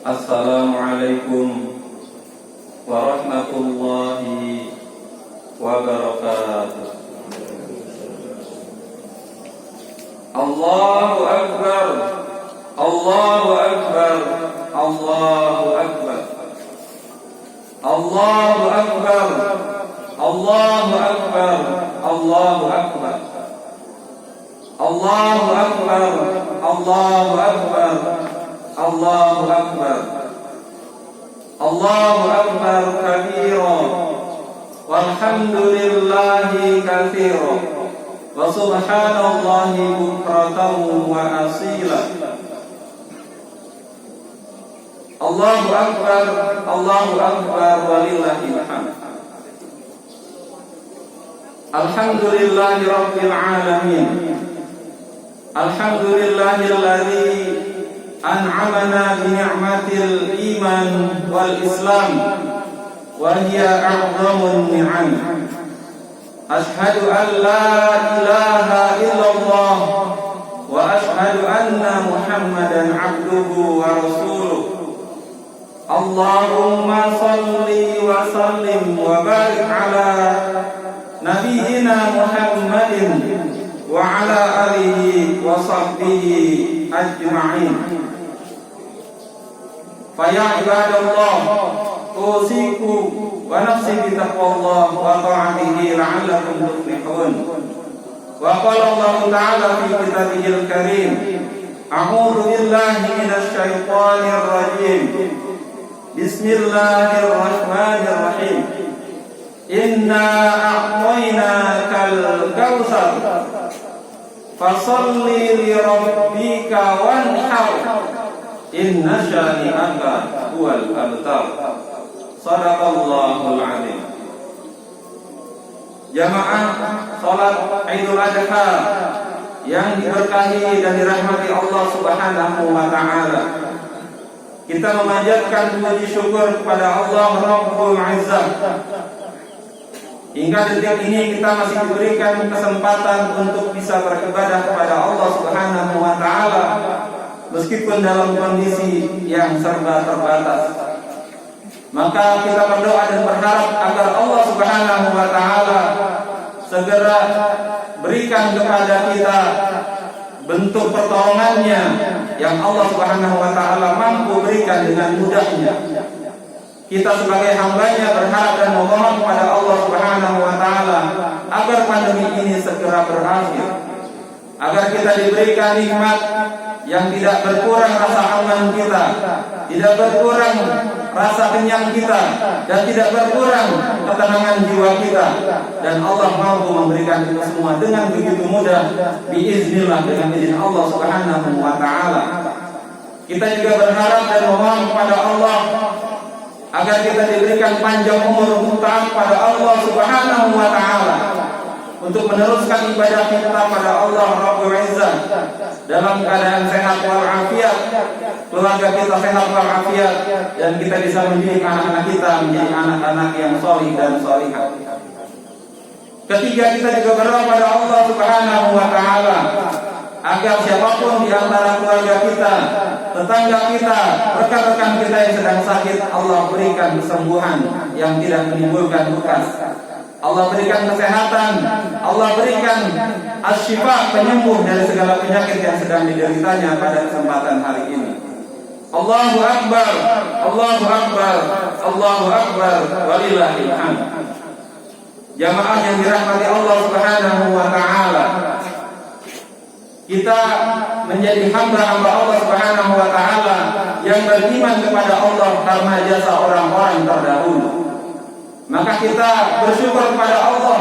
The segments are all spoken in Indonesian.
Assalamualaikum warahmatullahi wabarakatuh. Allahu Akbar, Allahu Akbar, Allahu Akbar, Allahu Akbar, Allahu Akbar, Allahu Akbar, Allahu Akbar, Allahu Akbar, Allahu Akbar, Allahu Akbar kabira, walhamdulillahi katsira, wa subhanallahi bukratan wa asila. Allahu Akbar, Allahu Akbar, walillahil hamd. Alhamdulillahi rabbil alamin. Alhamdulillahilladzi an'amana bi ni'matil iman wal islam wa hiya a'dhamun ni'am. Ashhadu an la ilaha illallah wa ashhadu anna Muhammadan 'abduhu wa rasuluh. Allahumma shalli wa sallim wa barik ala nabiyyina Muhammadin wa ala alihi wa sahbihi ajma'in. Fa ya ibadallah, usiku wa nafsi bi taqwallah wa ta'atihi la'allakum tuflihun. Wa qala Allah ta'ala fi kitabihil karim, a'udzu billahi minasy syaithanir rajim. Bismillahirrahmanirrahim. Inna a'tainakal kautsar fasalli li rabbika wanhar inna syani'aka huwal abtar. Shadaqallahul azim. Jamaah salat Idul Adha yang diberkahi dan dirahmati Allah Subhanahu wa taala, kita memanjatkan puji syukur kepada Allah Rabbul Izzah. Hingga detik ini kita masih diberikan kesempatan untuk bisa beribadah kepada Allah Subhanahu wa taala meskipun dalam kondisi yang serba terbatas. Maka kita berdoa dan berharap agar Allah Subhanahu wa taala segera berikan kepada kita bentuk pertolongannya yang Allah Subhanahu wa taala mampu berikan dengan mudahnya. Kita sebagai hambanya berharap dan memohon kepada Allah Subhanahu wa taala agar pandemi ini segera berakhir, agar kita diberikan nikmat yang tidak berkurang rasa aman kita, tidak berkurang rasa kenyang kita, dan tidak berkurang ketenangan jiwa kita, dan Allah mampu memberikan kita semua dengan begitu mudah biiznillah, dengan izin Allah Subhanahu wa taala. Kita juga berharap dan memohon kepada Allah agar kita diberikan panjang umur untuk taat pada Allah Subhanahu wa taala, untuk meneruskan ibadah kita pada Allah Rabbul Izzah dalam keadaan sehat walafiat, keluarga kita sehat walafiat, dan kita bisa mendidik anak-anak kita menjadi anak-anak yang sholih dan sholihah. Ketiga, kita juga berdoa pada Allah Subhanahu wa taala agar siapapun di antara keluarga kita, tetangga kita, rekan-rekan kita yang sedang sakit, Allah berikan kesembuhan yang tidak menimbulkan bekas. Allah berikan kesehatan, Allah berikan asy-syifa, penyembuh dari segala penyakit yang sedang dideritanya pada kesempatan hari ini. Allahu Akbar, Allahu Akbar, Allahu Akbar, walillahil hamd. Jamaah yang dirahmati Allah Subhanahu wa taala, kita menjadi hamba-hamba Allah Subhanahu wa taala yang beriman kepada Allah karena jasa orang-orang terdahulu. Maka kita bersyukur kepada Allah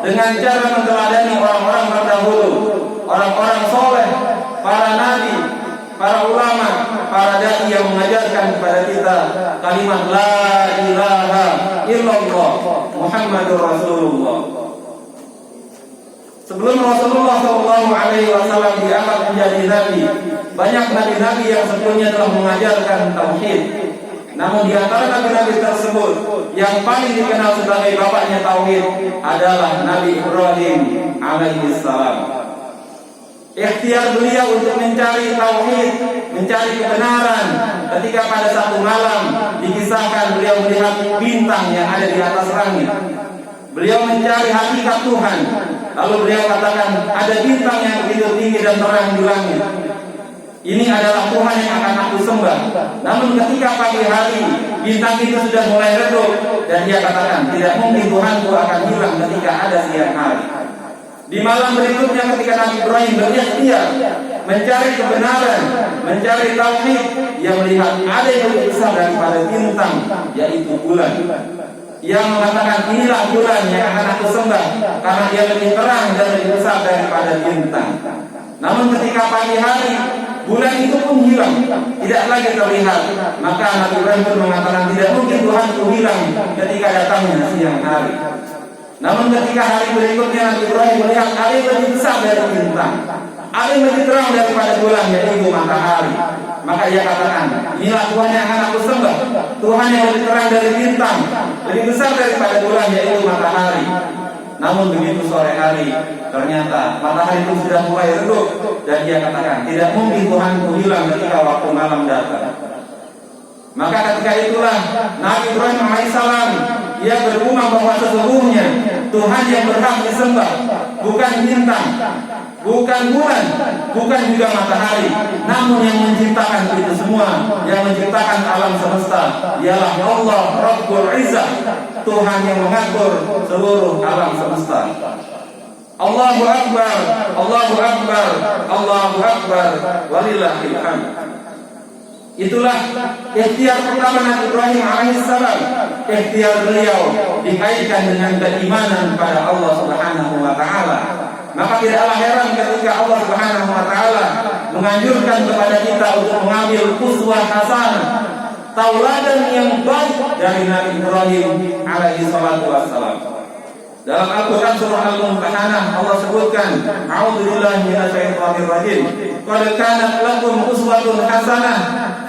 dengan cara meneladani orang-orang terdahulu, orang-orang soleh, para nabi, para ulama, para dai yang mengajarkan kepada kita kalimat la ilaha illallah Muhammadur Rasulullah. Sebelum Rasulullah SAW diangkat menjadi nabi, banyak nabi-nabi yang sebelumnya telah mengajarkan tauhid. Namun di antara nabi-nabi tersebut yang paling dikenal sebagai bapaknya tauhid adalah Nabi Ibrahim alaihissalam. Ikhtiar beliau untuk mencari tauhid mencari kebenaran. Ketika pada satu malam dikisahkan beliau melihat bintang yang ada di atas langit. Beliau mencari hakikat Tuhan. Lalu beliau katakan, ada bintang yang begitu tinggi dan terang di langit. Ini adalah Tuhan yang akan aku sembah. Namun ketika pagi hari bintang itu sudah mulai redup, dan dia katakan, tidak mungkin Tuhanku akan hilang ketika ada siang hari. Di malam berikutnya ketika Nabi Ibrahim berikhtiar mencari kebenaran, mencari tauhid, dia melihat ada yang lebih besar daripada bintang, yaitu bulan. Yang mengatakan, inilah bulan yang akan aku sembah karena dia lebih terang dan lebih besar daripada bintang. Namun ketika pagi hari bulan itu pun hilang, tidak lagi terlihat. Maka Nabi Ibrahim pun mengatakan, tidak mungkin Tuhanku hilang ketika datangnya siang hari. Namun ketika hari berikutnya Nabi Ibrahim melihat ada yang lebih besar dari bintang, ada yang lebih terang daripada bulan, yaitu matahari. Maka ia katakan, inilah Tuhan yang akan aku sembah, Tuhan yang lebih terang dari bintang, lebih besar daripada bulan, yaitu matahari. Namun begitu sore hari, ternyata matahari itu sudah mulai redup, dan dia katakan, tidak mungkin Tuhanku hilang ketika waktu malam datang. Maka ketika itulah Nabi Ibrahim alaihissalam, ia bergumam bahwa sesungguhnya Tuhan yang berhak disembah bukan bintang, bukan bulan, bukan juga matahari, namun yang menciptakan itu semua, yang menciptakan alam semesta, ialah Allah Rabbul Izzah, Tuhan yang mengatur seluruh alam semesta. Allahu Akbar, Allahu Akbar, Allahu Akbar, walillahil hamd. Itulah ikhtiar pertama Nabi Ibrahim alaihissalam. Ikhtiar beliau dikaitkan dengan keimanan pada Allah Subhanahu wa taala. Maka tidaklah heran ketika Allah Subhanahu wa taala menganjurkan kepada kita untuk mengambil uswah hasanah, tauladan yang baik dari Nabi Ibrahim alaihi salatu wassalam. Dalam Al-Quran surah Al-Mumtahanah Allah sebutkan, a'udzubillahi minasyaitonir rajim, qad kanat lakum uswatun hasanah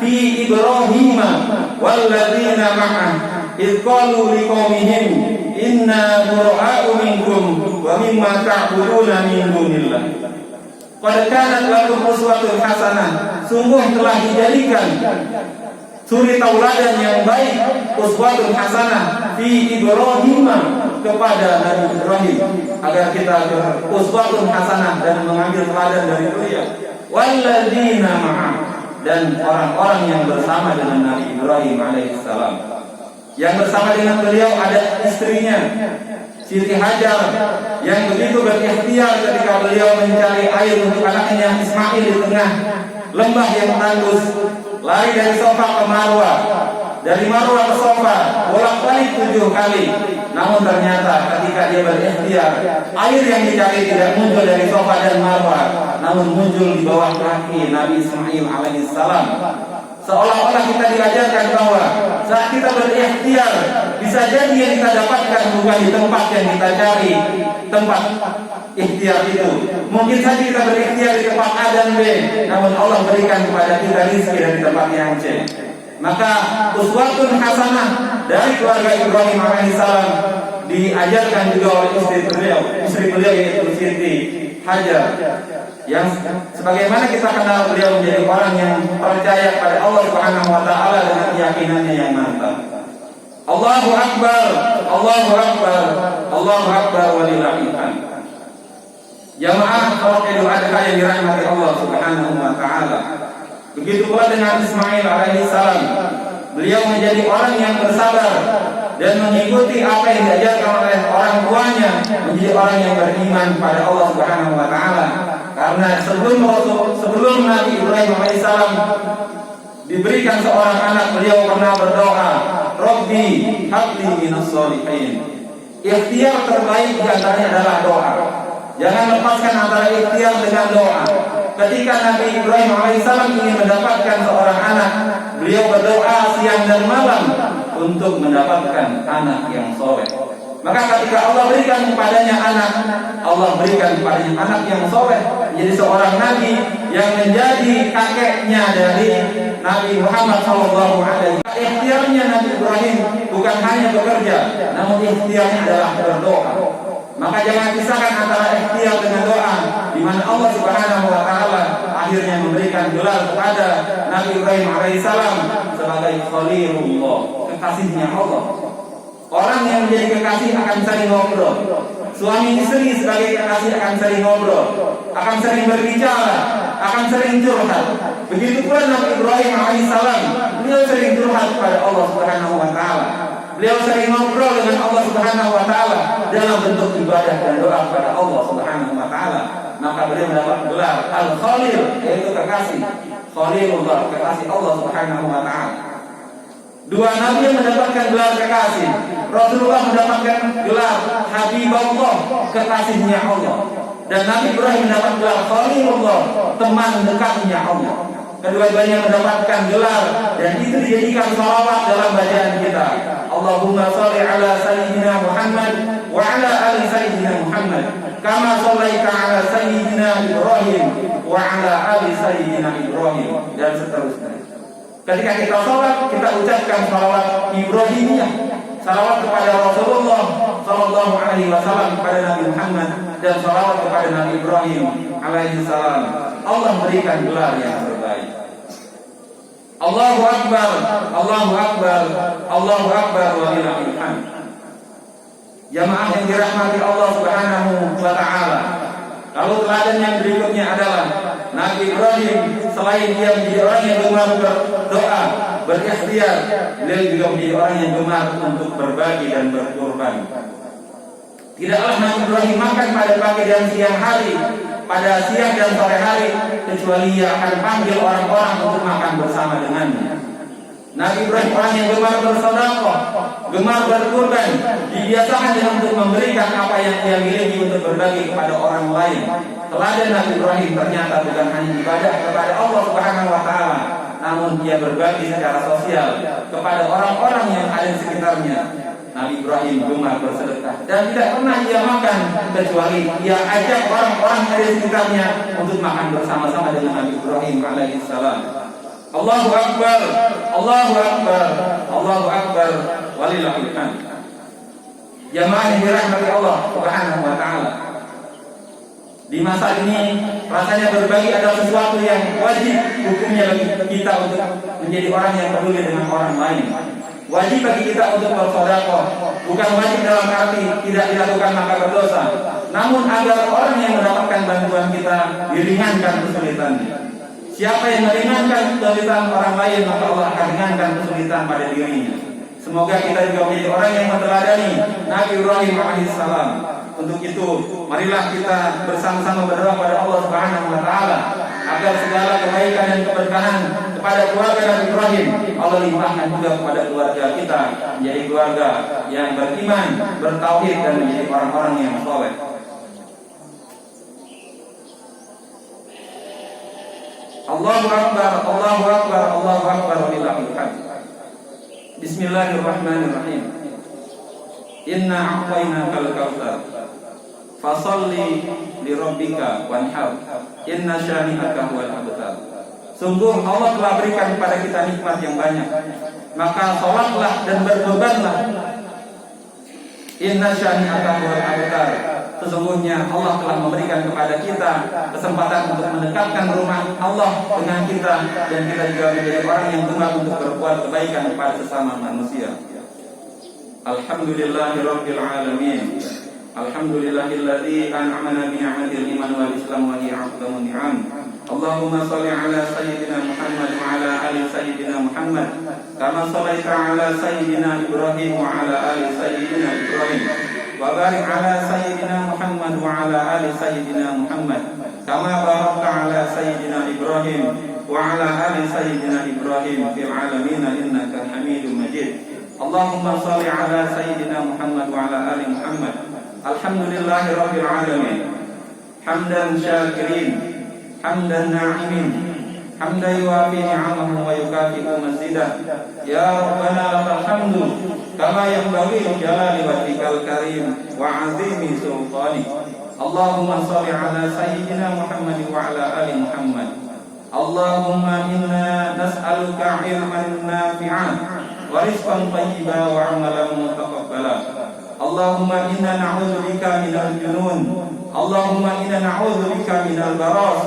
fi Ibrahim walladzina ma'ah idh qalu liqaumihim inna bura'u minkum wa mimma ta'buduna min dunillah. Qad kanat lakum uswatun hasanah, sungguh telah dijadikan suri tauladan yang baik, uswatun hasanah fi Ibrahim, kepada Nabi Ibrahim, agar kita uswatun hasanah dan mengambil teladan dari beliau. Walladzina ma'ah, dan orang-orang yang bersama dengan Nabi Ibrahim alaihissalam. Yang bersama dengan beliau ada istrinya Siti Hajar, yang begitu berikhtiar ketika beliau mencari air untuk anaknya Ismail di tengah lembah yang tandus, lari dari Sofa ke Marwah, dari Marwah ke Sofa, bolak-balik 7 kali. Namun ternyata ketika dia berikhtiar, air yang dicari tidak muncul dari Sofa dan Marwah, namun muncul di bawah kaki Nabi Ismail alaihissalam. Seolah-olah kita diajarkan bahwa saat kita berikhtiar, bisa jadi yang kita dapatkan bukan di tempat yang kita cari, tempat ikhtiar itu. Mungkin saja kita berikhtiar di tempat A dan B, namun Allah berikan kepada kita rezeki dari tempat yang C. Maka uswatun hasanah dari keluarga Ibrahim alaihissalam diajarkan juga oleh istri beliau yaitu Siti Hajar, yang sebagaimana kita kenal beliau menjadi orang yang percaya pada Allah Subhanahu wa taala dengan keyakinannya yang mantap. Allahu Akbar, Allahu Akbar, Allahu Akbar, walillahil hamd. Jamaah sholat Idul Adha yang dirahmati Allah Subhanahu wa taala. Begitu pula dengan Ismail alaihissalam. Beliau menjadi orang yang bersabar dan mengikuti apa yang diajarkan oleh orang tuanya, menjadi orang yang beriman pada Allah Subhanahu wa taala. Karena sebelum Nabi Ibrahim alaihissalam diberikan seorang anak, beliau pernah berdoa, Rabbi habli minas sholihin. Ikhtiar terbaik di antaranya adalah doa. Jangan lepaskan antara ikhtiar dengan doa. Ketika Nabi Ibrahim alaihissalam ingin mendapatkan seorang anak, beliau berdoa siang dan malam untuk mendapatkan anak yang soleh. Maka ketika Allah berikan kepadanya anak, Allah berikan kepadanya anak yang soleh, menjadi seorang nabi yang menjadi kakeknya dari Nabi Muhammad SAW. Ikhtiarnya Nabi Ibrahim bukan hanya bekerja, namun ikhtiarnya adalah berdoa. Maka jangan pisahkan antara ikhtiar dengan doa, di mana Allah Subhanahu wa taala akhirnya memberikan gelar kepada Nabi Ibrahim alaihissalam sebagai Khalilullah, kekasihnya Allah. Orang yang menjadi kekasih akan saling ngobrol. Suami istri sebagai kekasih akan saling ngobrol, akan sering berbicara, akan sering curhat. Begitu pula Nabi Ibrahim alaihissalam, beliau sering curhat kepada Allah Subhanahu wa taala. Beliau sering ngobrol dengan Allah Subhanahu wa taala dalam bentuk ibadah dan doa kepada Allah Subhanahu wa taala. Maka beliau mendapat gelar Al-Khalil, yaitu kekasih. Khalilullah, kekasih Allah Subhanahu wa taala. Dua nabi yang mendapatkan gelar kekasih. Rasulullah mendapatkan gelar Habibullah, kekasihnya Allah. Dan Nabi Ibrahim mendapat gelar Khalilullah, teman dekatnya Allah. Kedua-duanya mendapatkan gelar dan itu dijadikan salawat dalam bacaan kita. Allahumma shalli ala sayyidina Muhammad wa ala ali sayyidina Muhammad kama shallaita ala sayyidina Ibrahim wa ala ali sayyidina Ibrahim, dan seterusnya. Ketika kita sholat, kita ucapkan salawat Ibrahimiyah, salawat kepada Rasulullah Sallallahu Alaihi Wasallam, kepada Nabi Muhammad, dan salawat kepada Nabi Ibrahim alaihi salam. Allah berikan gelar yang terbaik. Allahu Akbar, Allahu Akbar, Allahu Akbar, walillahil hamd. Jamaah yang dirahmati Allah Subhanahu wa taala. Lalu teladan yang berikutnya adalah Nabi Ibrahim, selain dia menjadi orang yang gemar berdoa, berikhtiar, beliau juga menjadi orang yang gemar untuk berbagi dan berkorban. Tidaklah Nabi Ibrahim makan pada pagi dan siang hari, pada siang dan sore hari, kecuali ia akan panggil orang-orang untuk makan bersama dengannya. Nabi Ibrahim orang yang gemar bersedekah, gemar berkorban, dibiasakan dengan untuk memberikan apa yang ia miliki untuk berbagi kepada orang lain. Teladan Nabi Ibrahim ternyata bukan hanya ibadah kepada Allah Subhanahu wa taala, namun dia berbagi secara sosial kepada orang-orang yang ada di sekitarnya. Nabi Ibrahim gemar bersedekah dan tidak pernah ia makan kecuali ia ajak orang-orang yang ada di sekitarnya untuk makan bersama-sama dengan Nabi Ibrahim alaihissalam. Allahu Akbar, Allahu Akbar, Allahu Akbar, walillahil hamd. Jamaah yang dirahmati Allah Subhanahu wa taala. Di masa ini rasanya berbagi adalah sesuatu yang wajib hukumnya bagi kita untuk menjadi orang yang peduli dengan orang lain. Wajib bagi kita untuk bersedekah, bukan wajib dalam arti tidak dilakukan maka berdosa, namun agar orang yang mendapatkan bantuan kita diringankan kesulitannya. Siapa yang meringankan kesulitan orang lain, maka Allah akan ringankan kesulitan pada dirinya. Semoga kita juga menjadi orang yang meneladani Nabi Ibrahim alaihissalam. Untuk itu, marilah kita bersama-sama berdoa kepada Allah Subhanahu wa taala agar segala kebaikan dan keberkahan kepada keluarga Nabi Ibrahim Allah limpahkan juga kepada keluarga kita, menjadi keluarga yang beriman, bertauhid, dan menjadi orang-orang yang saleh. Allahu Akbar, Allahu Akbar, Allahu Akbar, walillahil hamd. Bismillahirrahmanirrahim. Inna a'tainakal kautsar, fasalli li rabbika wanhar, inna syani'aka huwal abtar. Sungguh Allah telah berikan kepada kita nikmat yang banyak, maka salatlah dan berkorbanlah. Inna syani'aka huwal abtar. Sesungguhnya Allah telah memberikan kepada kita kesempatan untuk mendekatkan rumah Allah dengan kita, dan kita juga menjadi orang yang gemar untuk berbuat kebaikan kepada sesama manusia. Alhamdulillahirabbil alamin. Alhamdulillahilladzi an'amana bi ni'matil iman wal islam wa hiya 'azzamu ni'am. Allahumma shalli ala sayyidina Muhammad wa ala ali sayyidina Muhammad kama shallaita ala sayyidina Ibrahim wa ala ali sayyidina Ibrahim. Wa barik ala sayyidina Muhammad wa ala ali sayyidina Muhammad kama barakta ala sayyidina Ibrahim wa ala ali sayyidina Ibrahim fil alamin innaka Hamidum Majid. Allahumma shalli ala sayyidina Muhammad wa ala ali Muhammad. Alhamdulillahirabbil alamin. Hamdan syakirin, hamdan na'imin, hamdan yuwafi ni'amahu wa yukafi'u mazidah. Ya Rabbana lakal hamdu kama yanbaghi li jalali wajhikal karim wa 'azimi sultanik. Allahumma shalli ala sayyidina Muhammad wa ala ali Muhammad. Allahumma inna nas'aluka 'ilman nafi'an wa rizqan thayyiban wa 'amalan mutaqabbala. Allahumma inna na'udzubika minal junun. Allahumma inna na'udzubika minal baras.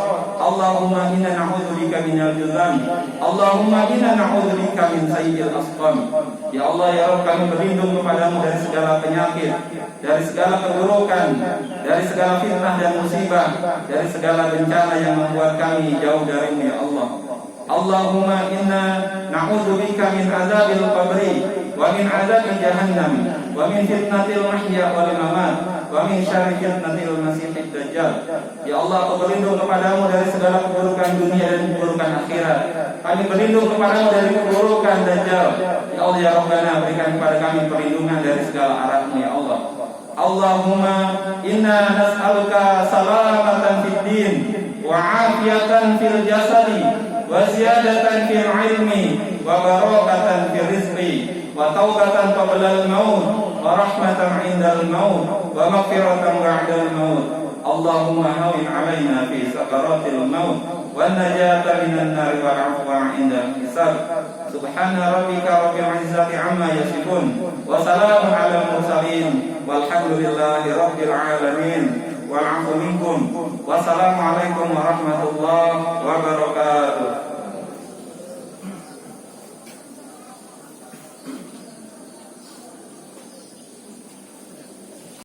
Allahumma inna na'udzubika minal juzam. Allahumma inna na'udzubika min sayyi'il asqam. Ya Allah, ya Rabb, kami berlindung kepadamu dari segala penyakit, dari segala keburukan, dari segala fitnah dan musibah, dari segala bencana yang membuat kami jauh darimu ya Allah. Allahumma inna na'udzubika min azabil qabri wa min azabil jahannam wa min fitnatil mahya wal mamat wa min syarri fitnatil masiihid dajjal. Ya Allah, aku berlindung kepadamu dari segala keburukan dunia dan keburukan akhirat. Kami berlindung kepadamu dari keburukan dajjal. Ya Allah, ya Rabbana, berikan kepada kami perlindungan dari segala arahmu ya Allah. Allahumma inna nas'aluka salamatan fid din wa afiyatan fil jasadi wa ziyadatan fil ilmi wa barakatan fil rizqi wa taubatan qabla al-maut wa rahmatan 'inda al-maut wa maghfiratan ba'da al-maut. Allahumma hawwin 'alaina fi sakaratil maut wa najata minan nar wa 'afwa 'inda al-hisab. Subhana rabbika rabbil 'izzati 'amma yasifun wa salamun 'alal mursalin walhamdulillahi rabbil 'alamin wal 'afwu minkum. Wassalamu alaikum warahmatullahi